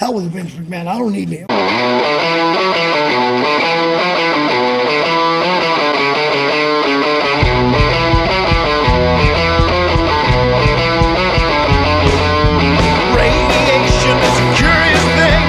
Hell with Vince McMahon. I don't need him. Radiation is a curious thing.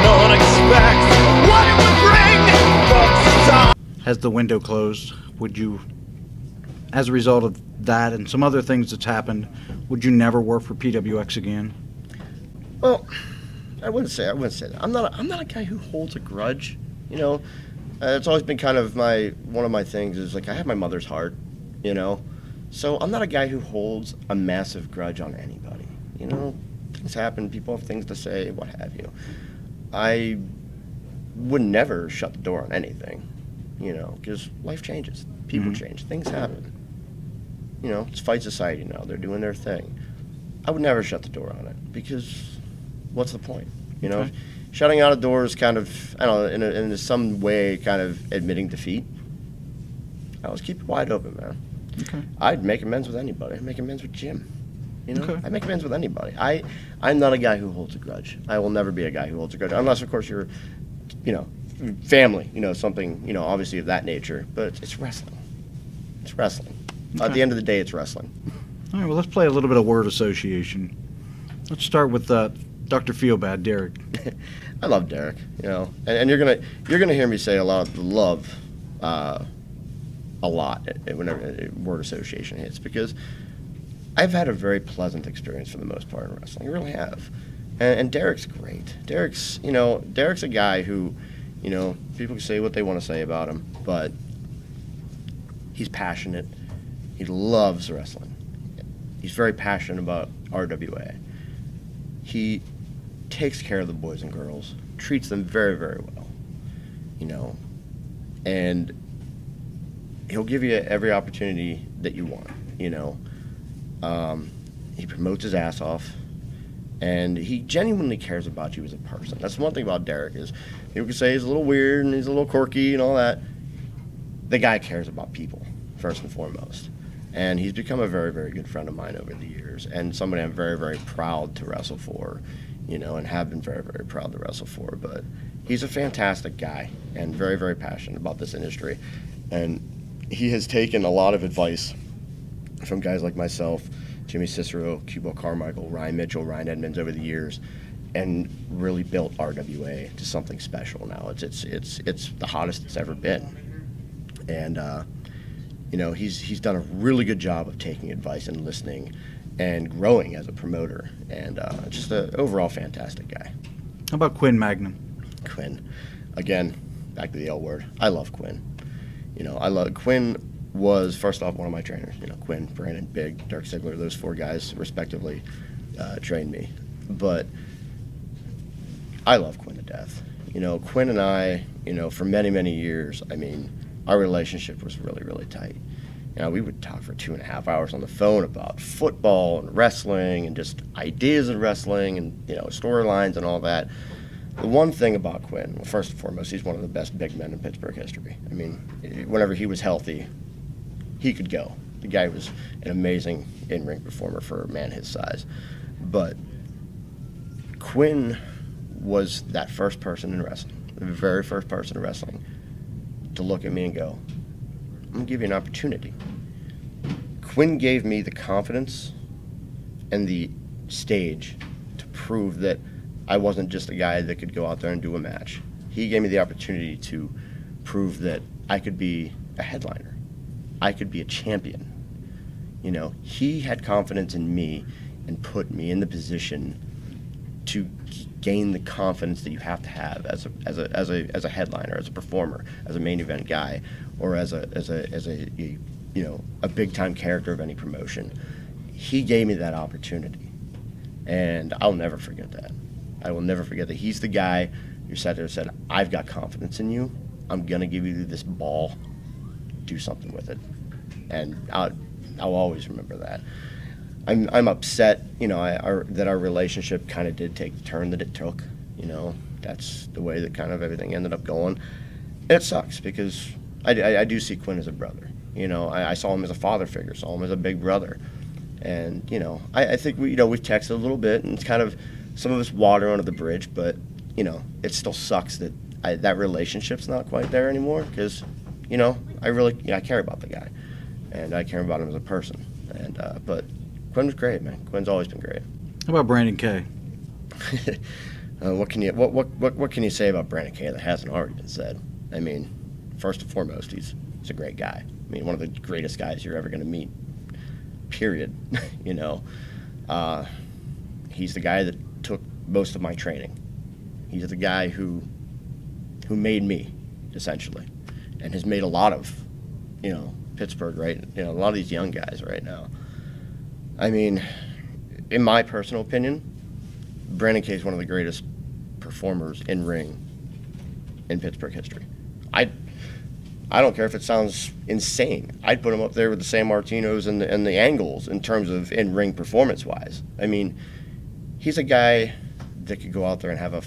No one expects what it would bring. But time. Has the window closed? Would you, as a result of that and some other things that's happened, would you never work for PWX again? Well, I wouldn't say that. I'm not a guy who holds a grudge. You know, it's always been kind of one of my things is like I have my mother's heart. You know, so I'm not a guy who holds a massive grudge on anybody. You know, things happen. People have things to say, what have you. I would never shut the door on anything. You know, because life changes, people change, things happen. You know, it's fight society now. They're doing their thing. I would never shut the door on it because what's the point? You know, shutting out a door is kind of, I don't know, in some way kind of admitting defeat. I always keep it wide open, man. Okay. I'd make amends with anybody. I'd make amends with Jim. You know, Okay. I'd make amends with anybody. I'm not a guy who holds a grudge. I will never be a guy who holds a grudge, unless, of course, you're, you know, family, you know, something, you know, obviously of that nature. But it's wrestling. It's wrestling. Okay. At the end of the day, it's wrestling. All right, well, let's play a little bit of word association. Let's start with Dr. Feelbad, Derek. I love Derek, you know, and you're gonna hear me say a lot of love, a lot whenever word association hits, because I've had a very pleasant experience for the most part in wrestling. I really have, and Derek's great. Derek's a guy who, you know, people can say what they want to say about him, but he's passionate. He loves wrestling. He's very passionate about RWA. He takes care of the boys and girls, treats them very, very well, you know, and he'll give you every opportunity that you want, you know. He promotes his ass off, and he genuinely cares about you as a person. That's one thing about Derek is people can say he's a little weird and he's a little quirky and all that. The guy cares about people, first and foremost. And he's become a very, very good friend of mine over the years, and somebody I'm very, very proud to wrestle for, you know, and have been very, very proud to wrestle for. But he's a fantastic guy and very, very passionate about this industry. And he has taken a lot of advice from guys like myself, Jimmy Cicero, Cubo Carmichael, Ryan Mitchell, Ryan Edmonds over the years, and really built RWA to something special now. It's the hottest it's ever been. And you know, he's done a really good job of taking advice and listening and growing as a promoter, and just an overall fantastic guy. How about Quinn Magnum? Quinn, again, back to the L word. I love Quinn. You know, Quinn was first off one of my trainers. You know, Quinn, Brandon, Big, Dirk Ziggler, those four guys respectively trained me. But I love Quinn to death. You know, Quinn and I, you know, for many, many years, I mean, our relationship was really, really tight. You know, we would talk for 2.5 hours on the phone about football and wrestling and just ideas of wrestling and, you know, storylines and all that. The one thing about Quinn, well, first and foremost, he's one of the best big men in Pittsburgh history. I mean, whenever he was healthy, he could go. The guy was an amazing in-ring performer for a man his size. But Quinn was that first person in wrestling, the very first person in wrestling, to look at me and go, I'm going to give you an opportunity. Quinn gave me the confidence and the stage to prove that I wasn't just a guy that could go out there and do a match. He gave me the opportunity to prove that I could be a headliner. I could be a champion. You know, he had confidence in me and put me in the position to gain the confidence that you have to have as a headliner, as a performer, as a main event guy, or as a you know, a big time character of any promotion. He gave me that opportunity, and I'll never forget that. I will never forget that. He's the guy who sat there and said, I've got confidence in you. I'm gonna give you this ball. Do something with it, and I'll always remember that. I'm upset, you know, that our relationship kind of did take the turn that it took. You know, that's the way that kind of everything ended up going. It sucks because I do see Quinn as a brother. You know, I saw him as a father figure, saw him as a big brother, and you know, I think we've texted a little bit, and it's kind of some of it's water under the bridge, but you know, it still sucks that that relationship's not quite there anymore because, you know, I care about the guy, and I care about him as a person. And but Quinn was great, man. Quinn's always been great. How about Brandon Kay? What can you say about Brandon Kay that hasn't already been said? I mean, first and foremost, he's a great guy. I mean, one of the greatest guys you're ever going to meet. Period. You know, he's the guy that took most of my training. He's the guy who made me, essentially, and has made a lot of, you know, Pittsburgh, right? You know, a lot of these young guys right now. I mean, in my personal opinion, Brandon Kay is one of the greatest performers in ring in Pittsburgh history. I don't care if it sounds insane. I'd put him up there with the San Martinos and the Angles in terms of in-ring performance-wise. I mean, he's a guy that could go out there and have a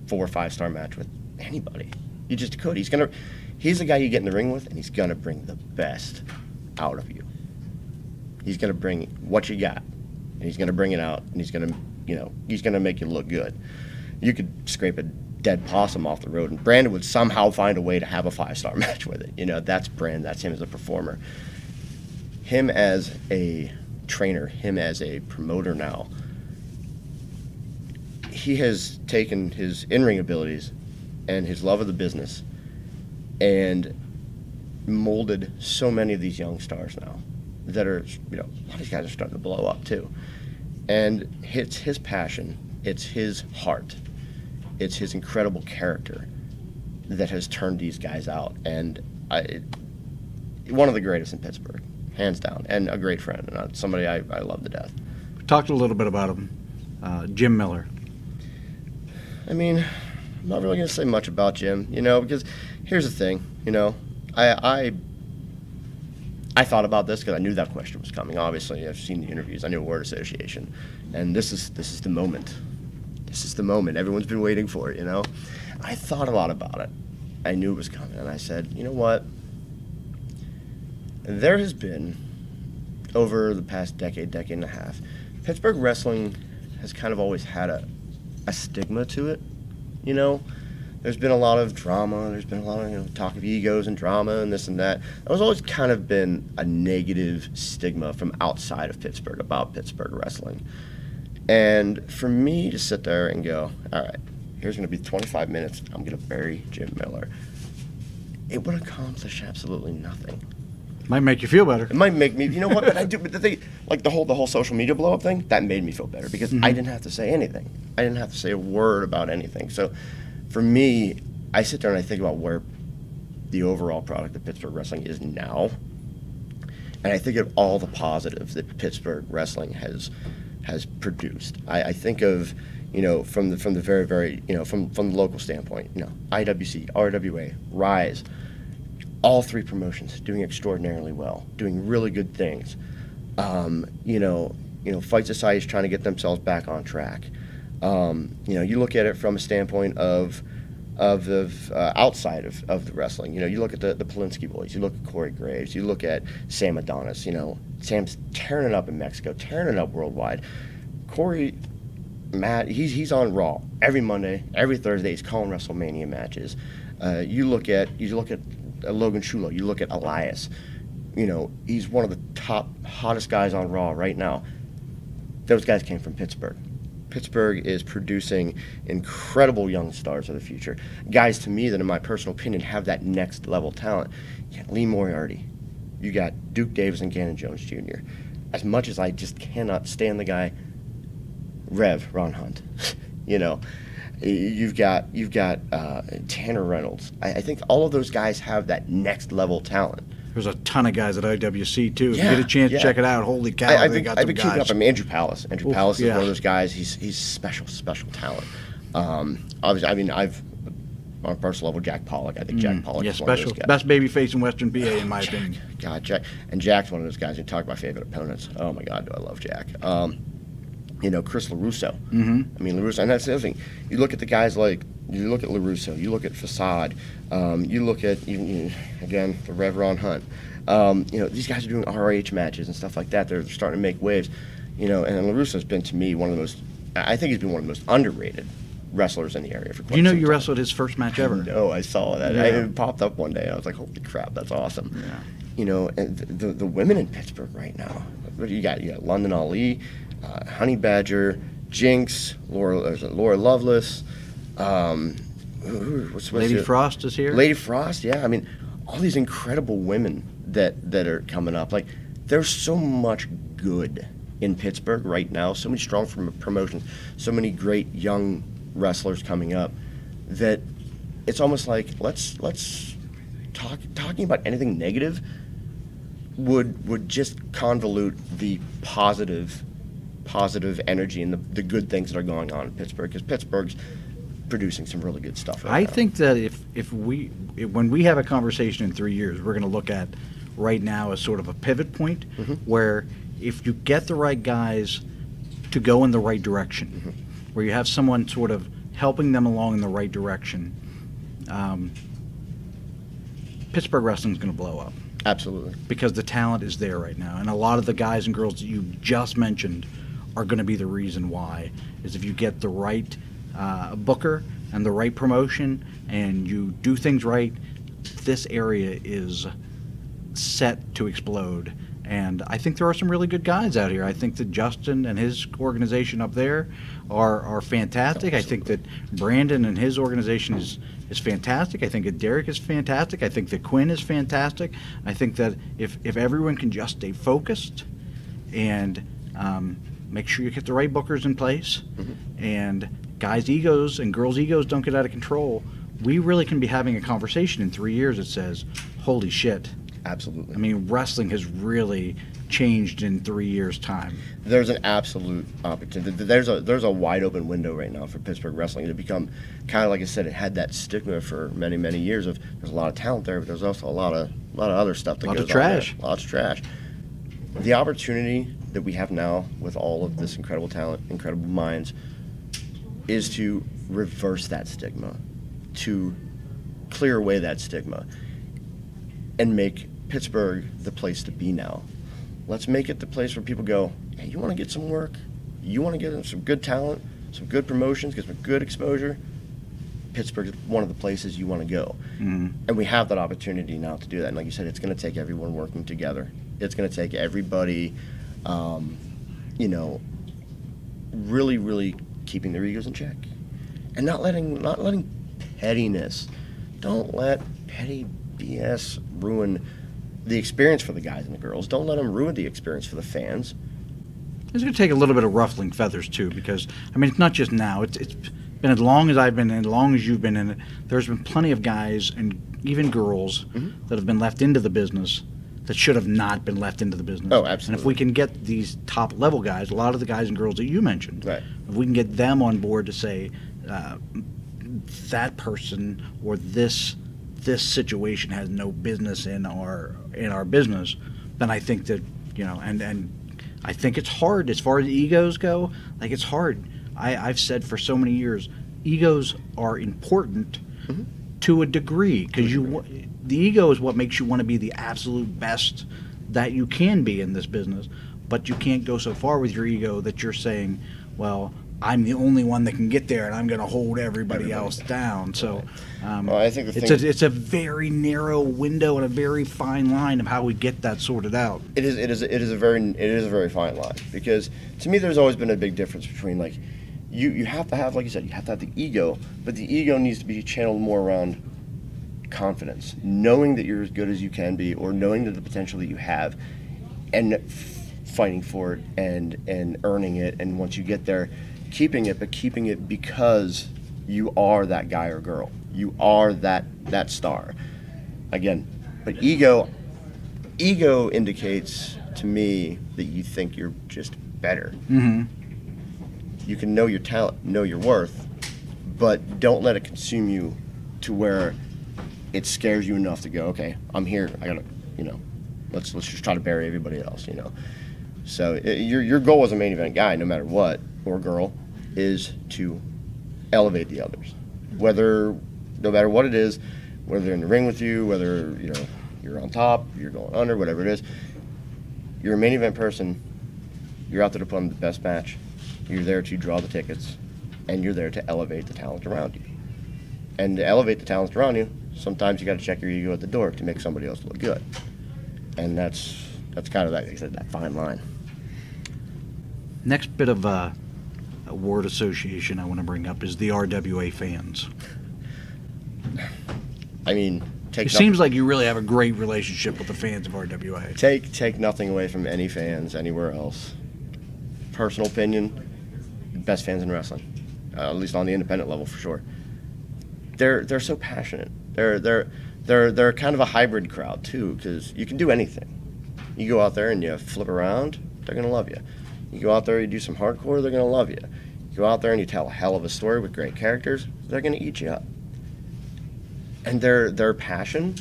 4 or 5 star match with anybody. You just could. He's the guy you get in the ring with, and he's gonna bring the best out of you. He's gonna bring what you got, and he's gonna bring it out, and he's gonna make you look good. You could scrape a dead possum off the road, and Brandon would somehow find a way to have a 5-star match with it. You know, that's Brandon. That's him as a performer. Him as a trainer, him as a promoter now, he has taken his in-ring abilities and his love of the business and molded so many of these young stars now that are, you know, a lot of these guys are starting to blow up too. And it's his passion, it's his heart, it's his incredible character that has turned these guys out. And one of the greatest in Pittsburgh, hands down, and a great friend, and somebody I love to death. We talked a little bit about him. Jim Miller. I mean, I'm not really going to say much about Jim, you know, because here's the thing, you know, I thought about this because I knew that question was coming. Obviously, I've seen the interviews. I knew word association, and this is the moment. This is the moment. Everyone's been waiting for it, you know. I thought a lot about it. I knew it was coming, and I said, you know what? There has been, over the past decade and a half, Pittsburgh wrestling has kind of always had a stigma to it, you know. There's been a lot of drama. There's been a lot of, you know, talk of egos and drama and this and that. There's always kind of been a negative stigma from outside of Pittsburgh about Pittsburgh wrestling. And for me to sit there and go, all right, here's going to be 25 minutes. I'm going to bury Jim Miller. It would accomplish absolutely nothing. Might make you feel better. It might make me, you know what? But the thing, like the whole social media blow up thing, that made me feel better because I didn't have to say anything. I didn't have to say a word about anything. So for me, I sit there and I think about where the overall product of Pittsburgh wrestling is now, and I think of all the positives that Pittsburgh wrestling has produced. I think of, you know, from the very, very, you know, from the local standpoint, you know, IWC, RWA, Rise, all 3 promotions doing extraordinarily well, doing really good things. You know, Fight Society is trying to get themselves back on track. You know, you look at it from a standpoint of the outside of the wrestling. You know, you look at the Polinsky boys, you look at Corey Graves, you look at Sam Adonis. You know, Sam's tearing it up in Mexico, tearing it up worldwide. Corey, Matt, he's on Raw every Monday, every Thursday. He's calling WrestleMania matches. You look at Logan Shulo, you look at Elias. You know, he's one of the top, hottest guys on Raw right now. Those guys came from Pittsburgh. Pittsburgh is producing incredible young stars of the future. Guys, to me, that in my personal opinion, have that next level talent. You got Lee Moriarty. You got Duke Davis and Gannon Jones Jr. As much as I just cannot stand the guy, Ron Hunt. You know, you've got Tanner Reynolds. I think all of those guys have that next level talent. There's a ton of guys at IWC too. If you Yeah, get a chance to yeah. check it out, holy cow, I've they been got some keeping guys. up. I mean, Andrew Palace. Andrew Palace is yeah. one of those guys. He's special talent. Obviously, I mean, I've on a personal level, Jack Pollock. I think Jack Pollock Yeah, is one of special, those guys. best baby face in Western PA in my opinion. God, Jack. And Jack's one of those guys who talk about favorite opponents. Oh my God, do I love Jack. You know, Chris LaRusso. I mean, LaRusso, and that's the other thing. You look at the guys like, you look at LaRusso, you look at Facade, you look at, again, the Rev Ron Hunt. You know, these guys are doing ROH matches and stuff like that. They're starting to make waves. You know, and LaRusso's been, to me, one of the most I think he's been one of the most underrated wrestlers in the area for quite You know, some you time. wrestled his first match ever. No, I saw that. Yeah. It popped up one day. I was like, holy crap, that's awesome. Yeah. You know, and the women in Pittsburgh right now, what do you got? You got London Ali, Honey Badger, Jinx, Laura Lovelace, what's Lady it? Frost is here. Lady Frost, yeah. I mean, all these incredible women that are coming up. Like, there's so much good in Pittsburgh right now. So many strong promotions. So many great young wrestlers coming up that it's almost like let's talking about anything negative would just convolute the positive energy and the good things that are going on in Pittsburgh, because Pittsburgh's producing some really good stuff right I now. think that when we have a conversation in 3 years, we're going to look at right now as sort of a pivot point where if you get the right guys to go in the right direction, where you have someone sort of helping them along in the right direction, Pittsburgh wrestling is going to blow up. Absolutely. Because the talent is there right now. And a lot of the guys and girls that you just mentioned are going to be the reason why, is if you get the right booker and the right promotion and you do things right, this area is set to explode. And I think there are some really good guys out here. I think that Justin and his organization up there are fantastic. I think that Brandon and his organization is fantastic. I think that Derek is fantastic. I think that Quinn is fantastic. I think that if everyone can just stay focused and make sure you get the right bookers in place and guys' egos and girls' egos don't get out of control, we really can be having a conversation in 3 years that says, holy shit. Absolutely. I mean, wrestling has really changed in 3 years' time. There's an absolute opportunity. There's a wide open window right now for Pittsburgh wrestling to become kind of, like I said, it had that stigma for many, many years of there's a lot of talent there, but there's also a lot of other stuff that goes on. Lots of trash. The opportunity that we have now with all of this incredible talent, incredible minds, is to reverse that stigma, to clear away that stigma, and make Pittsburgh the place to be now. Let's make it the place where people go, hey, you want to get some work? You want to get some good talent, some good promotions, get some good exposure? Pittsburgh is one of the places you want to go. And we have that opportunity now to do that. And like you said, it's going to take everyone working together. It's going to take everybody, really, really keeping their egos in check. And not letting pettiness, don't let petty BS ruin the experience for the guys and the girls. Don't let them ruin the experience for the fans. It's going to take a little bit of ruffling feathers, too, because, I mean, it's not just now. It's been as long as I've been in, as long as you've been in it. There's been plenty of guys and even girls that have been left into the business that should have not been left into the business. Oh, absolutely. And if we can get these top-level guys, a lot of the guys and girls that you mentioned, Right. if we can get them on board to say that person or this situation has no business in our business, then I think that, and I think it's hard as far as egos go. Like, it's hard. I've said for so many years, egos are important to a degree, because the ego is what makes you want to be the absolute best that you can be in this business, but you can't go so far with your ego that you're saying, well, I'm the only one that can get there, and I'm going to hold everybody else down. So, Well, I think it's a very narrow window and a very fine line of how we get that sorted out. It is a very fine line, because to me there's always been a big difference between, like, you have to have, like you said, you have to have the ego, but the ego needs to be channeled more around confidence, knowing that you're as good as you can be, or knowing that the potential that you have, and fighting for it and earning it, and once you get there, keeping it because you are that guy or girl. You are that star. Again, but ego indicates to me that you think you're just better. You can know your talent, know your worth, but don't let it consume you to where it scares you enough to go, okay, I'm here, I gotta, let's just try to bury everybody else, So your goal as a main event guy, no matter what, or girl, is to elevate the others. No matter what it is, whether they're in the ring with you, whether you're on top, you're going under, whatever it is, you're a main event person. You're out there to put on the best match. You're there to draw the tickets, and you're there to elevate the talent around you. And to elevate the talent around you, sometimes you got to check your ego at the door to make somebody else look good. And that's kind of that, like I said, that fine line. Next bit of a word association I want to bring up is the RWA fans. I mean, It seems like you really have a great relationship with the fans of RWA. Take nothing away from any fans anywhere else. Personal opinion, best fans in wrestling, at least on the independent level for sure. They're so passionate. They're kind of a hybrid crowd too, because you can do anything. You go out there and you flip around, they're gonna love you. You go out there, you do some hardcore, they're gonna love you. You go out there and you tell a hell of a story with great characters, they're gonna eat you up. And their passion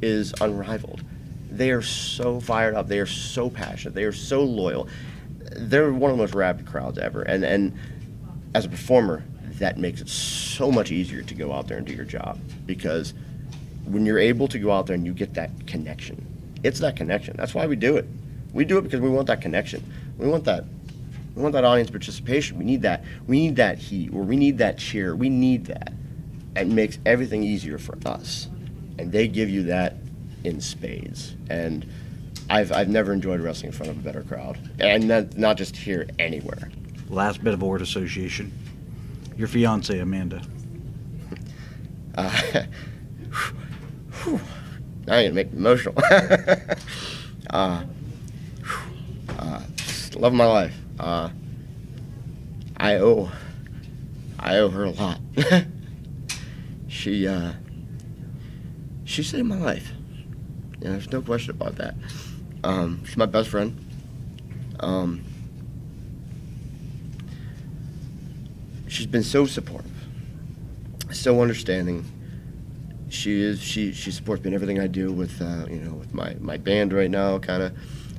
is unrivaled. They are so fired up. They are so passionate. They are so loyal. They're one of the most rabid crowds ever. And as a performer, that makes it so much easier to go out there and do your job, because when you're able to go out there and you get that connection, it's that connection. That's why we do it. We do it because we want that connection. We want that audience participation. We need that. We need that heat, or we need that cheer. We need that. It makes everything easier for us, and they give you that in spades. And I've never enjoyed wrestling in front of a better crowd, and not just here, anywhere. Last bit of word association. Your fiance, Amanda. Now you're gonna make me emotional. Love of my life. I owe her a lot. She saved my life. Yeah, there's no question about that. She's my best friend. She's been so supportive, so understanding. She supports me in everything I do with with my band right now, kind of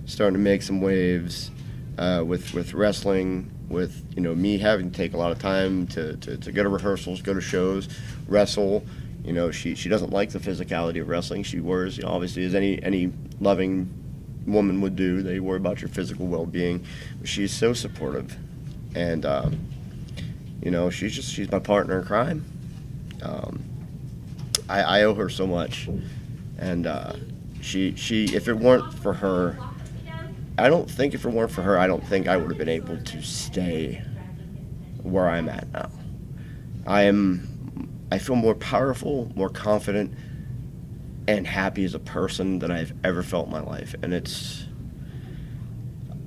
starting to make some waves, with wrestling, with me having to take a lot of time to go to rehearsals, go to shows, wrestle. She doesn't like the physicality of wrestling. She worries, obviously, as any loving woman would do. They worry about your physical well-being. But she's so supportive, and she's my partner in crime. I owe her so much, and she if it weren't for her, I don't think I would have been able to stay where I'm at now. I feel more powerful, more confident, and happy as a person than I've ever felt in my life, and it's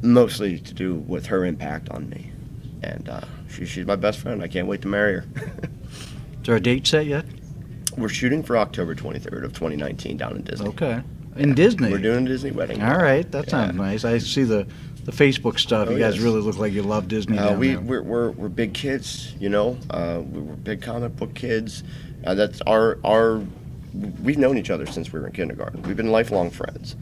mostly to do with her impact on me. And she's my best friend. I can't wait to marry her. Is there a date set yet? We're shooting for October 23rd of 2019 down in Disney. Okay. In Disney? We're doing a Disney wedding. All right. That sounds nice. I see the Facebook stuff. You guys really look like you love Disney down there. We're big kids, we're big comic book kids. That's we've known each other since we were in kindergarten. We've been lifelong friends.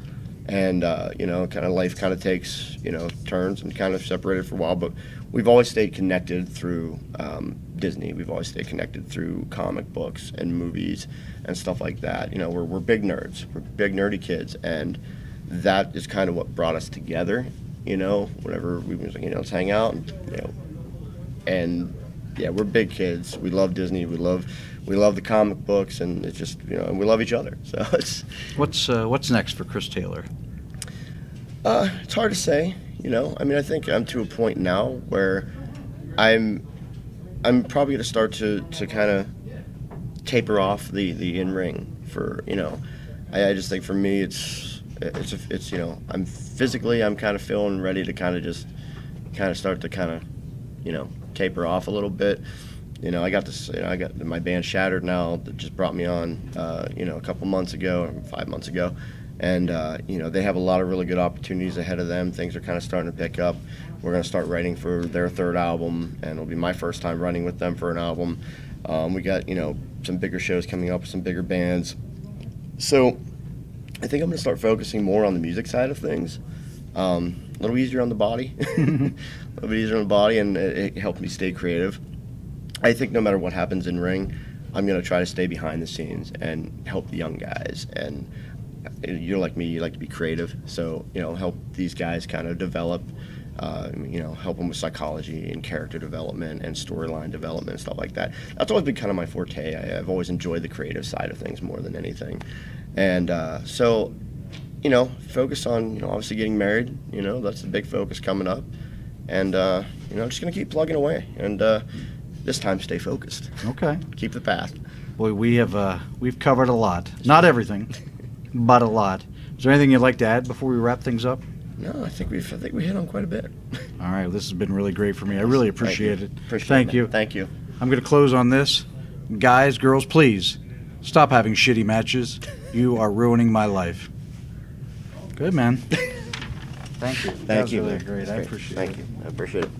And, kind of life kind of takes, turns and kind of separated for a while. But we've always stayed connected through Disney. We've always stayed connected through comic books and movies and stuff like that. We're big nerds. We're big nerdy kids. And that is kind of what brought us together, whenever we was like, let's hang out. And yeah, we're big kids. We love Disney. We love the comic books, and it's just and we love each other. So it's what's next for Chris Taylor? It's hard to say. I think I'm to a point now where I'm probably going to start to kind of taper off the in-ring for I just think for me it's I'm physically kind of feeling ready to kind of start to taper off a little bit. I got this. I got my band Shattered now that just brought me on. A couple months ago, or 5 months ago, and they have a lot of really good opportunities ahead of them. Things are kind of starting to pick up. We're going to start writing for their third album, and it'll be my first time running with them for an album. We got some bigger shows coming up with some bigger bands. So I think I'm going to start focusing more on the music side of things. A little easier on the body, a little bit easier on the body, and it helped me stay creative. I think no matter what happens in ring, I'm going to try to stay behind the scenes and help the young guys. And you're like me, you like to be creative. So, help these guys kind of develop You know, help them with psychology and character development and storyline development and stuff like that. That's always been kind of my forte. I've always enjoyed the creative side of things more than anything. And so, you know, focus on, you know, obviously getting married. You know, that's the big focus coming up. And, you know, just going to keep plugging away. And this time stay focused. Okay. Keep the path. Boy, we've covered a lot. Not everything, but a lot. Is there anything you'd like to add before we wrap things up? No, I think we hit on quite a bit. All right, this has been really great for me. I really appreciate it. Appreciate Thank you. Thank you. I'm going to close on this. Guys, girls, please stop having shitty matches. You are ruining my life. Good, man. Thank you. Thank you. That was really great. I appreciate it. Thank you. I appreciate it.